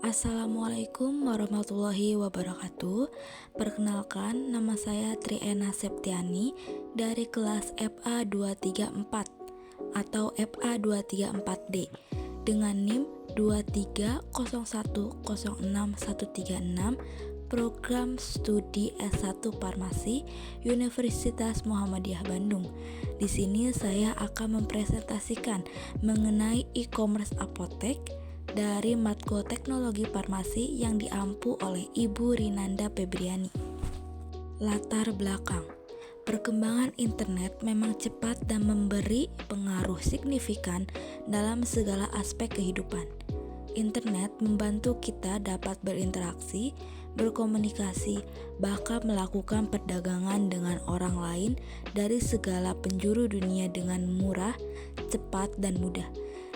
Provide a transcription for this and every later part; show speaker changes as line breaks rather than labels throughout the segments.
Assalamualaikum warahmatullahi wabarakatuh. Perkenalkan, nama saya Triena Septiani dari kelas FA 234 atau FA 234D dengan NIM 230106136 program studi S1 Farmasi Universitas Muhammadiyah Bandung. Di sini saya akan mempresentasikan mengenai e-commerce apotek dari matkul teknologi farmasi yang diampu oleh Ibu Rinanda Febriani. Latar belakang. Perkembangan internet memang cepat dan memberi pengaruh signifikan dalam segala aspek kehidupan. Internet membantu kita dapat berinteraksi, berkomunikasi, bahkan melakukan perdagangan dengan orang lain dari segala penjuru dunia dengan murah, cepat, dan mudah.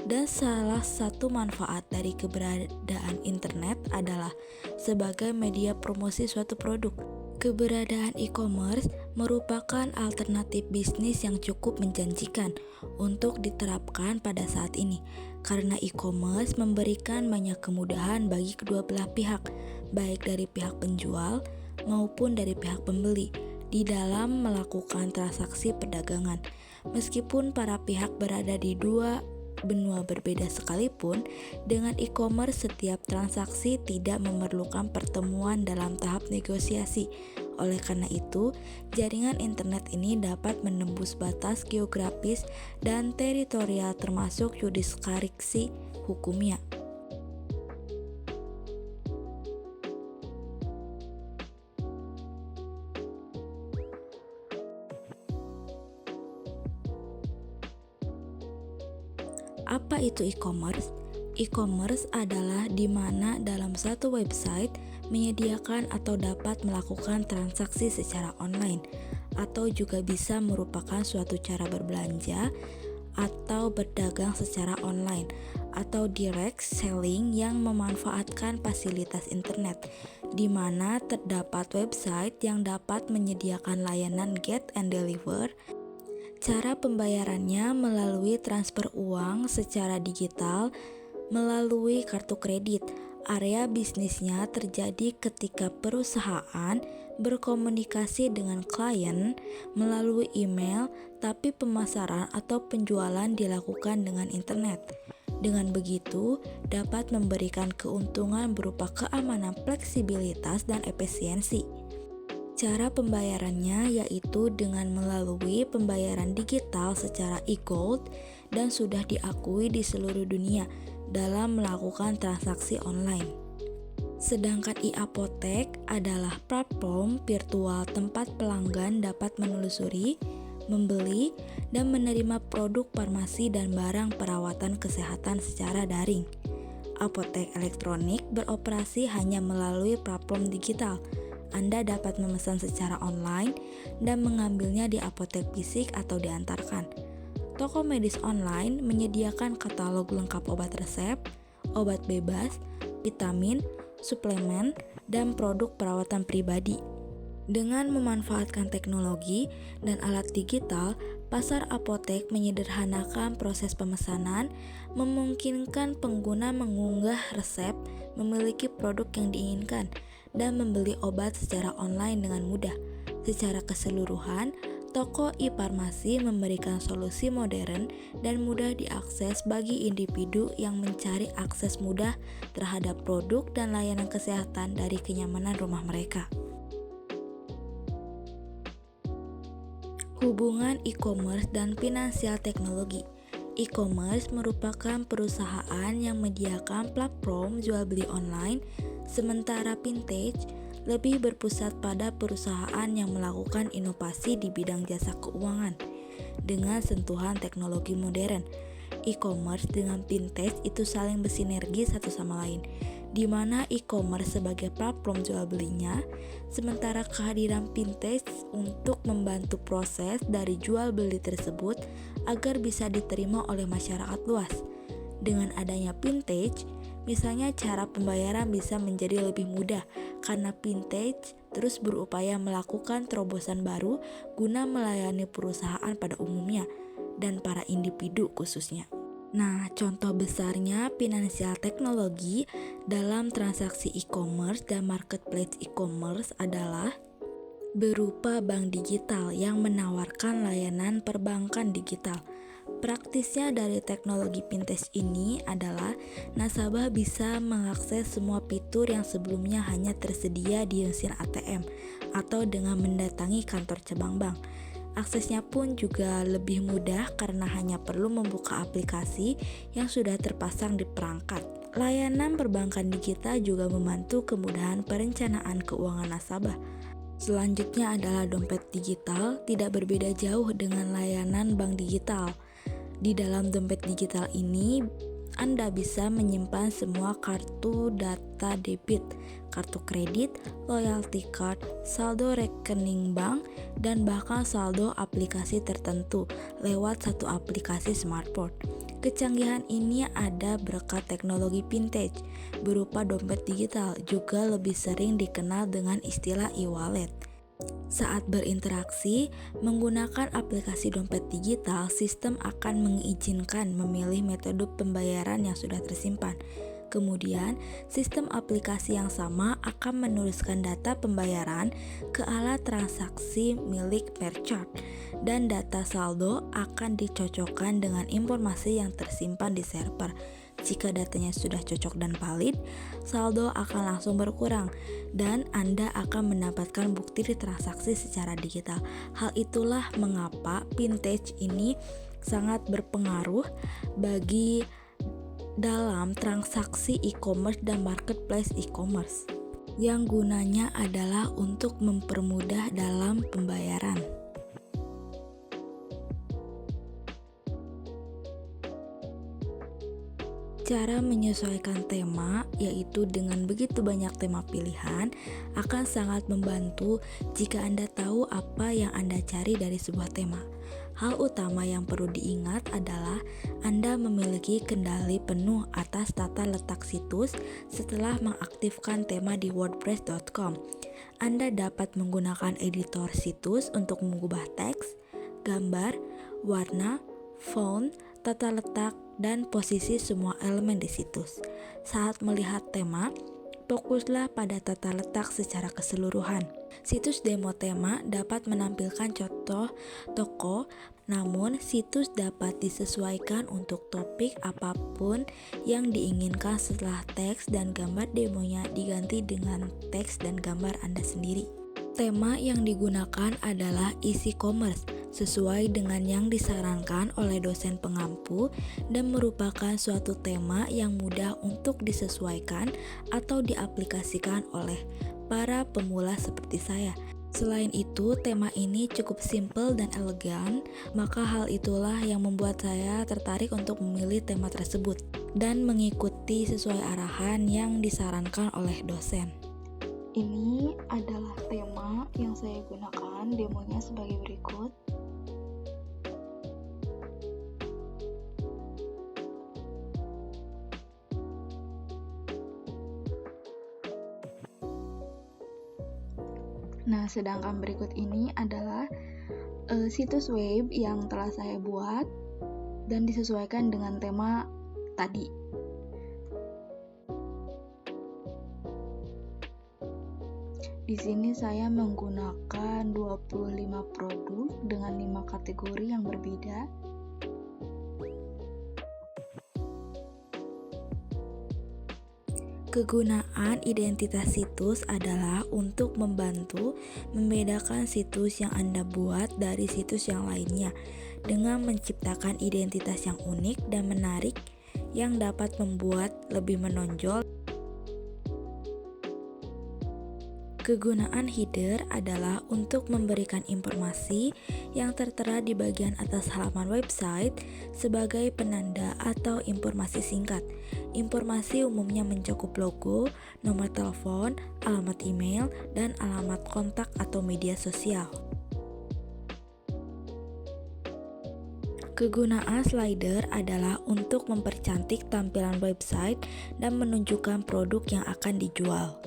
Dan salah satu manfaat dari keberadaan internet adalah sebagai media promosi suatu produk. Keberadaan e-commerce merupakan alternatif bisnis yang cukup menjanjikan untuk diterapkan pada saat ini, karena e-commerce memberikan banyak kemudahan bagi kedua belah pihak, baik dari pihak penjual maupun dari pihak pembeli, di dalam melakukan transaksi perdagangan. Meskipun para pihak berada di dua benua berbeda sekalipun, dengan e-commerce setiap transaksi tidak memerlukan pertemuan dalam tahap negosiasi. Oleh karena itu, jaringan internet ini dapat menembus batas geografis dan teritorial termasuk yurisdiksi hukumnya. Apa itu e-commerce? E-commerce adalah di mana dalam satu website menyediakan atau dapat melakukan transaksi secara online, atau juga bisa merupakan suatu cara berbelanja atau berdagang secara online, atau direct selling yang memanfaatkan fasilitas internet, di mana terdapat website yang dapat menyediakan layanan get and deliver. Cara pembayarannya melalui transfer uang secara digital melalui kartu kredit. Area bisnisnya terjadi ketika perusahaan berkomunikasi dengan klien melalui email, tapi pemasaran atau penjualan dilakukan dengan internet. Dengan begitu, dapat memberikan keuntungan berupa keamanan, fleksibilitas, dan efisiensi. Cara pembayarannya yaitu dengan melalui pembayaran digital secara e-gold dan sudah diakui di seluruh dunia dalam melakukan transaksi online. Sedangkan e-apotek adalah platform virtual tempat pelanggan dapat menelusuri, membeli, dan menerima produk farmasi dan barang perawatan kesehatan secara daring. Apotek elektronik beroperasi hanya melalui platform digital. Anda dapat memesan secara online dan mengambilnya di apotek fisik atau diantarkan. Toko medis online menyediakan katalog lengkap obat resep, obat bebas, vitamin, suplemen, dan produk perawatan pribadi. Dengan memanfaatkan teknologi dan alat digital, pasar apotek menyederhanakan proses pemesanan, memungkinkan pengguna mengunggah resep, memiliki produk yang diinginkan, dan membeli obat secara online dengan mudah. Secara keseluruhan, toko e-farmasi memberikan solusi modern dan mudah diakses bagi individu yang mencari akses mudah terhadap produk dan layanan kesehatan dari kenyamanan rumah mereka. Hubungan e-commerce dan finansial teknologi. E-commerce merupakan perusahaan yang menyediakan platform jual beli online, sementara vintage lebih berpusat pada perusahaan yang melakukan inovasi di bidang jasa keuangan dengan sentuhan teknologi modern. E-commerce dengan vintage itu saling bersinergi satu sama lain, di mana e-commerce sebagai platform jual belinya, sementara kehadiran vintage untuk membantu proses dari jual beli tersebut agar bisa diterima oleh masyarakat luas. Dengan adanya vintage, misalnya cara pembayaran bisa menjadi lebih mudah karena vintage terus berupaya melakukan terobosan baru guna melayani perusahaan pada umumnya dan para individu khususnya. Nah, contoh besarnya finansial teknologi dalam transaksi e-commerce dan marketplace e-commerce adalah berupa bank digital yang menawarkan layanan perbankan digital. Praktisnya dari teknologi fintech ini adalah nasabah bisa mengakses semua fitur yang sebelumnya hanya tersedia di mesin ATM atau dengan mendatangi kantor cabang bank. Aksesnya pun juga lebih mudah karena hanya perlu membuka aplikasi yang sudah terpasang di perangkat. Layanan perbankan digital juga membantu kemudahan perencanaan keuangan nasabah. Selanjutnya adalah dompet digital, tidak berbeda jauh dengan layanan bank digital. Di dalam dompet digital ini, Anda bisa menyimpan semua kartu data debit, kartu kredit, loyalty card, saldo rekening bank, dan bahkan saldo aplikasi tertentu lewat satu aplikasi smartphone. Kecanggihan ini ada berkat teknologi fintech berupa dompet digital, juga lebih sering dikenal dengan istilah e-wallet. Saat berinteraksi menggunakan aplikasi dompet digital, sistem akan mengizinkan memilih metode pembayaran yang sudah tersimpan. Kemudian, sistem aplikasi yang sama akan menuliskan data pembayaran ke alat transaksi milik merchant, dan data saldo akan dicocokkan dengan informasi yang tersimpan di server. Jika datanya sudah cocok dan valid, saldo akan langsung berkurang dan Anda akan mendapatkan bukti transaksi secara digital. Hal itulah mengapa fintech ini sangat berpengaruh bagi dalam transaksi e-commerce dan marketplace e-commerce, yang gunanya adalah untuk mempermudah dalam pembayaran. Cara menyesuaikan tema, yaitu dengan begitu banyak tema pilihan, akan sangat membantu jika Anda tahu apa yang Anda cari dari sebuah tema. Hal utama yang perlu diingat adalah Anda memiliki kendali penuh atas tata letak situs setelah mengaktifkan tema di wordpress.com. Anda dapat menggunakan editor situs untuk mengubah teks, gambar, warna, font, tata letak, dan posisi semua elemen di situs. Saat melihat tema, fokuslah pada tata letak secara keseluruhan. Situs demo tema dapat menampilkan contoh toko, namun situs dapat disesuaikan untuk topik apapun yang diinginkan setelah teks dan gambar demonya diganti dengan teks dan gambar Anda sendiri. Tema yang digunakan adalah isi commerce, sesuai dengan yang disarankan oleh dosen pengampu dan merupakan suatu tema yang mudah untuk disesuaikan atau diaplikasikan oleh para pemula seperti saya. Selain itu, tema ini cukup simpel dan elegan, maka hal itulah yang membuat saya tertarik untuk memilih tema tersebut dan mengikuti sesuai arahan yang disarankan oleh dosen.
Ini adalah tema yang saya gunakan, demonya sebagai berikut. Nah, sedangkan berikut ini adalah situs web yang telah saya buat dan disesuaikan dengan tema tadi. Di sini saya menggunakan 25 produk dengan 5 kategori yang berbeda.
Kegunaan identitas situs adalah untuk membantu membedakan situs yang Anda buat dari situs yang lainnya dengan menciptakan identitas yang unik dan menarik yang dapat membuat lebih menonjol. Kegunaan header adalah untuk memberikan informasi yang tertera di bagian atas halaman website sebagai penanda atau informasi singkat. Informasi umumnya mencakup logo, nomor telepon, alamat email, dan alamat kontak atau media sosial. Kegunaan slider adalah untuk mempercantik tampilan website dan menunjukkan produk yang akan dijual.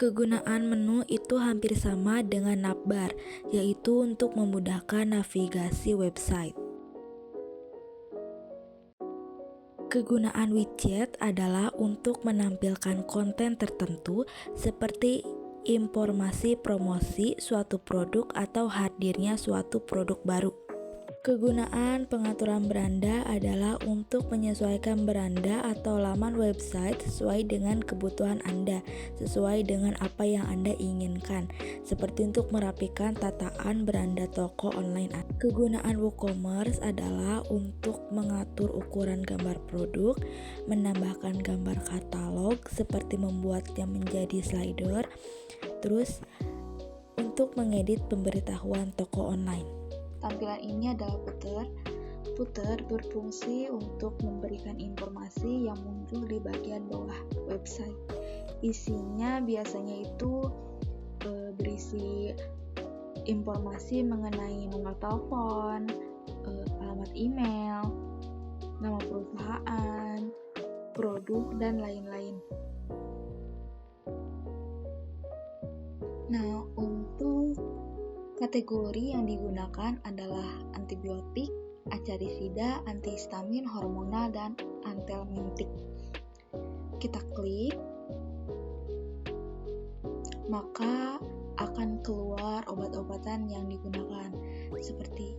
Kegunaan menu itu hampir sama dengan navbar, yaitu untuk memudahkan navigasi website. Kegunaan widget adalah untuk menampilkan konten tertentu seperti informasi promosi suatu produk atau hadirnya suatu produk baru. Kegunaan pengaturan beranda adalah untuk menyesuaikan beranda atau laman website sesuai dengan kebutuhan Anda, sesuai dengan apa yang Anda inginkan, seperti untuk merapikan tataan beranda toko online. Kegunaan WooCommerce adalah untuk mengatur ukuran gambar produk, menambahkan gambar katalog seperti membuatnya menjadi slider, terus untuk mengedit pemberitahuan toko online.
Tampilan ini adalah footer. Footer berfungsi untuk memberikan informasi yang muncul di bagian bawah website. Isinya biasanya itu berisi informasi mengenai nomor telepon, alamat email, nama perusahaan, produk, dan lain-lain. Nah, untuk kategori yang digunakan adalah antibiotik, acaricida, antihistamin, hormonal, dan anthelmintik. Kita klik, maka akan keluar obat-obatan yang digunakan. Seperti,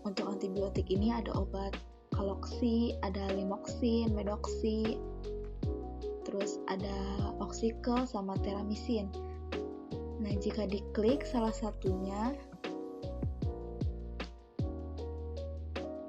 untuk antibiotik ini ada obat kaloksi, ada limoxin, medoxy, terus ada oxikel sama teramisin. Nah, jika diklik salah satunya,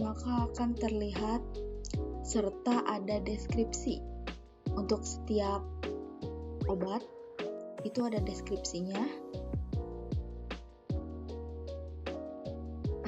maka akan terlihat serta ada deskripsi. Untuk setiap obat, itu ada deskripsinya.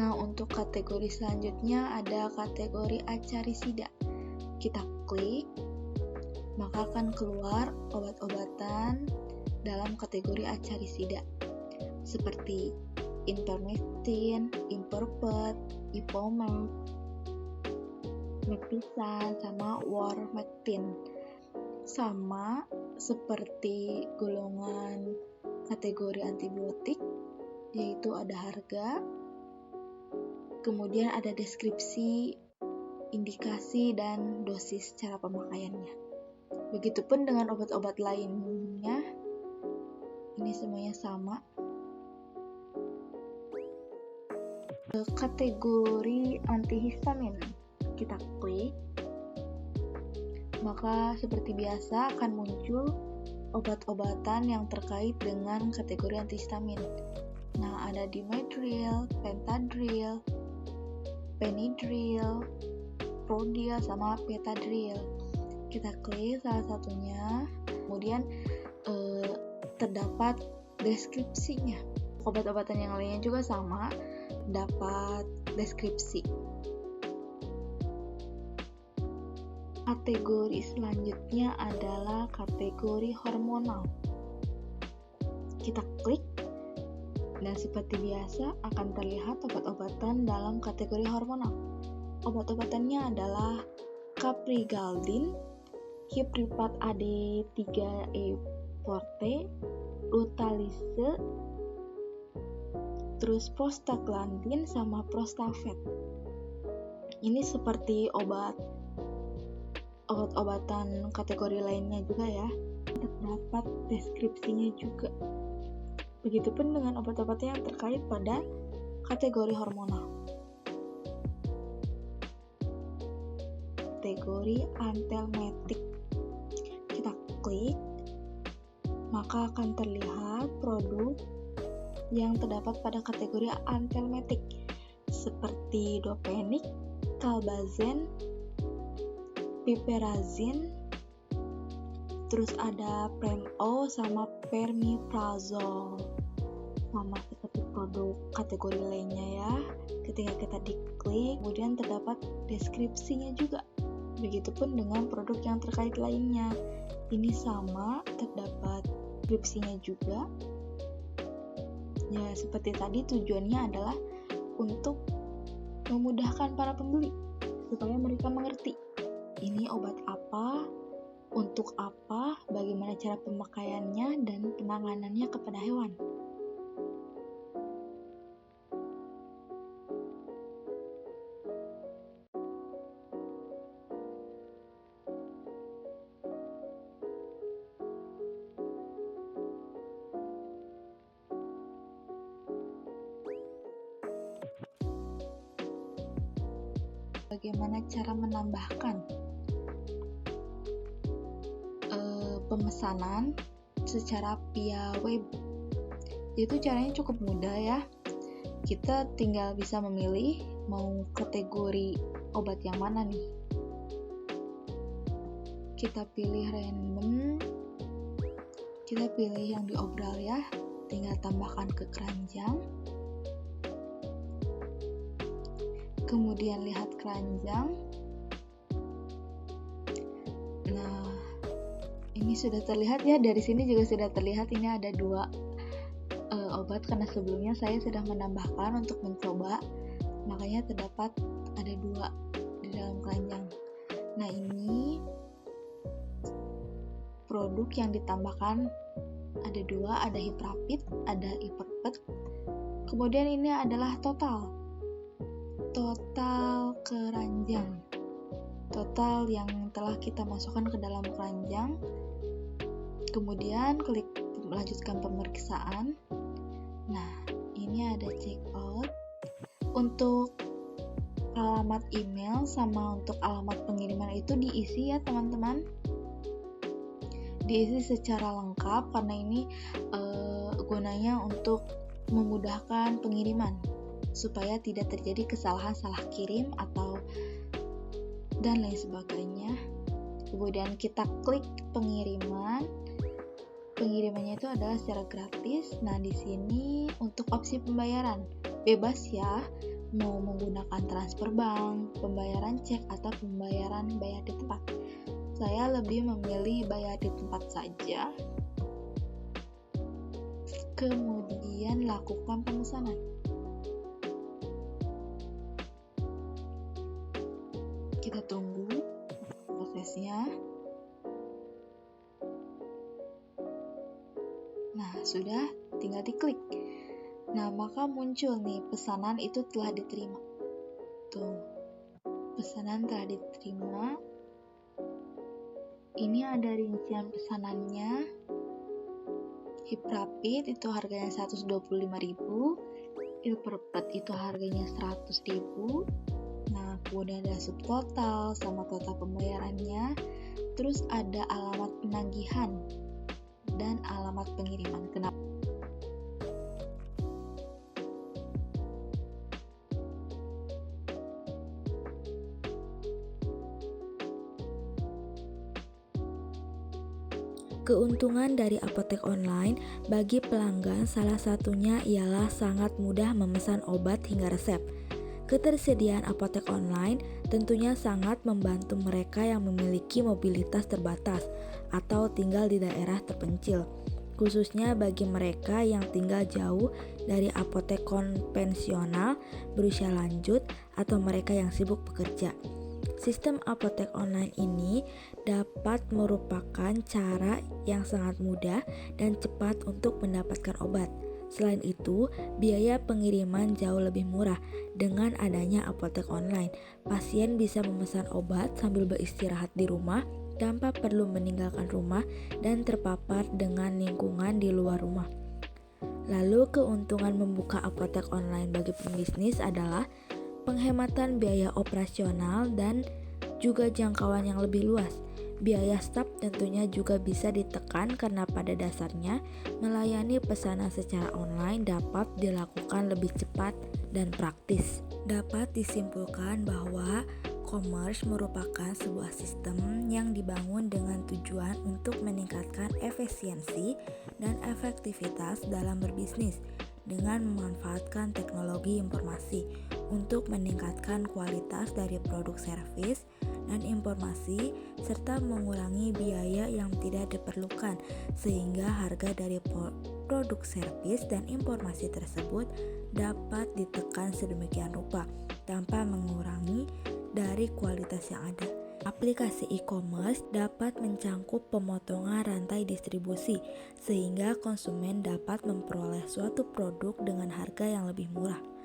Nah, untuk kategori selanjutnya ada kategori acaricida. Kita klik, maka akan keluar obat-obatan dalam kategori acaricida seperti ivermectin, imperpet, ipomax, meptisan, sama warmectin. Sama seperti golongan kategori antibiotik, yaitu ada harga, kemudian ada deskripsi, indikasi, dan dosis cara pemakaiannya. Begitupun dengan obat-obat lainnya, ini semuanya sama. Kategori antihistamin, kita klik, maka seperti biasa akan muncul obat-obatan yang terkait dengan kategori antihistamin. Nah, ada Dimedril, Pentadril, Benidril, Prodial, sama Petadril. Kita klik salah satunya, kemudian terdapat deskripsinya. Obat-obatan yang lainnya juga sama, dapat deskripsi. Kategori selanjutnya adalah kategori hormonal. Kita klik, dan seperti biasa akan terlihat obat-obatan dalam kategori hormonal. Obat-obatannya adalah Caprigaldin, Hipripat AD3E Forte, Lutalise, terus prostaglandin, sama Prostafet. Ini seperti obat-obatan kategori lainnya juga ya, terdapat deskripsinya juga. Begitupun dengan obat-obatan yang terkait pada kategori hormonal. Kategori anthelmetik, kita klik, maka akan terlihat produk yang terdapat pada kategori anthelmetik seperti Dopenik, Calbazen, Piperazine, terus ada Prem-O sama Permiprazole. Sama seperti produk kategori lainnya ya. Ketika kita diklik, kemudian terdapat deskripsinya juga. Begitupun dengan produk yang terkait lainnya. Ini sama, terdapat deskripsinya juga. Ya, seperti tadi tujuannya adalah untuk memudahkan para pembeli supaya mereka mengerti ini obat apa, untuk apa, bagaimana cara pemakaiannya, dan penanganannya kepada hewan. Bagaimana cara menambahkan pemesanan secara via web. Itu caranya cukup mudah ya. Kita tinggal bisa memilih mau kategori obat yang mana nih. Kita pilih random, kita pilih yang diobral ya, tinggal tambahkan ke keranjang. Kemudian lihat keranjang. Nah, ini sudah terlihat ya, dari sini juga sudah terlihat ini ada 2 obat karena sebelumnya saya sudah menambahkan untuk mencoba, makanya terdapat ada 2 di dalam keranjang. Nah, ini produk yang ditambahkan ada 2, ada Hiprapid, ada Iverpet. Kemudian ini adalah total keranjang, total yang telah kita masukkan ke dalam keranjang. Kemudian klik melanjutkan pemeriksaan. Nah, ini ada check out. Untuk alamat email sama untuk alamat pengiriman itu diisi ya teman-teman, diisi secara lengkap karena ini gunanya untuk memudahkan pengiriman supaya tidak terjadi kesalahan salah kirim atau dan lain sebagainya. Kemudian kita klik pengiriman. Pengirimannya itu adalah secara gratis. Nah, di sini untuk opsi pembayaran bebas ya, mau menggunakan transfer bank, pembayaran cek atau pembayaran bayar di tempat. Saya lebih memilih bayar di tempat saja. Kemudian lakukan pemesanan. Kita tunggu prosesnya. Nah, sudah, tinggal diklik. Nah, maka muncul nih pesanan itu telah diterima. Tuh, pesanan telah diterima. Ini ada rincian pesanannya. Hiprapid itu harganya 125.000, Iverpet itu harganya 100.000. Nah, kemudian ada subtotal sama total pembayarannya. Terus ada alamat penagihan dan alamat pengiriman. Kenapa?
Keuntungan dari apotek online bagi pelanggan salah satunya ialah sangat mudah memesan obat hingga resep. Ketersediaan apotek online tentunya sangat membantu mereka yang memiliki mobilitas terbatas atau tinggal di daerah terpencil, khususnya bagi mereka yang tinggal jauh dari apotek konvensional, berusia lanjut, atau mereka yang sibuk bekerja. Sistem apotek online ini dapat merupakan cara yang sangat mudah dan cepat untuk mendapatkan obat. Selain itu, biaya pengiriman jauh lebih murah. Dengan adanya apotek online, pasien bisa memesan obat sambil beristirahat di rumah tanpa perlu meninggalkan rumah dan terpapar dengan lingkungan di luar rumah. Lalu, keuntungan membuka apotek online bagi pembisnis adalah penghematan biaya operasional dan juga jangkauan yang lebih luas. Biaya staf tentunya juga bisa ditekan karena pada dasarnya melayani pesanan secara online dapat dilakukan lebih cepat dan praktis. Dapat disimpulkan bahwa e-commerce merupakan sebuah sistem yang dibangun dengan tujuan untuk meningkatkan efisiensi dan efektivitas dalam berbisnis dengan memanfaatkan teknologi informasi untuk meningkatkan kualitas dari produk servis dan informasi serta mengurangi biaya yang tidak diperlukan sehingga harga dari produk servis dan informasi tersebut dapat ditekan sedemikian rupa tanpa mengurangi dari kualitas yang ada. Aplikasi e-commerce dapat mencangkup pemotongan rantai distribusi, sehingga konsumen dapat memperoleh suatu produk dengan harga yang lebih murah.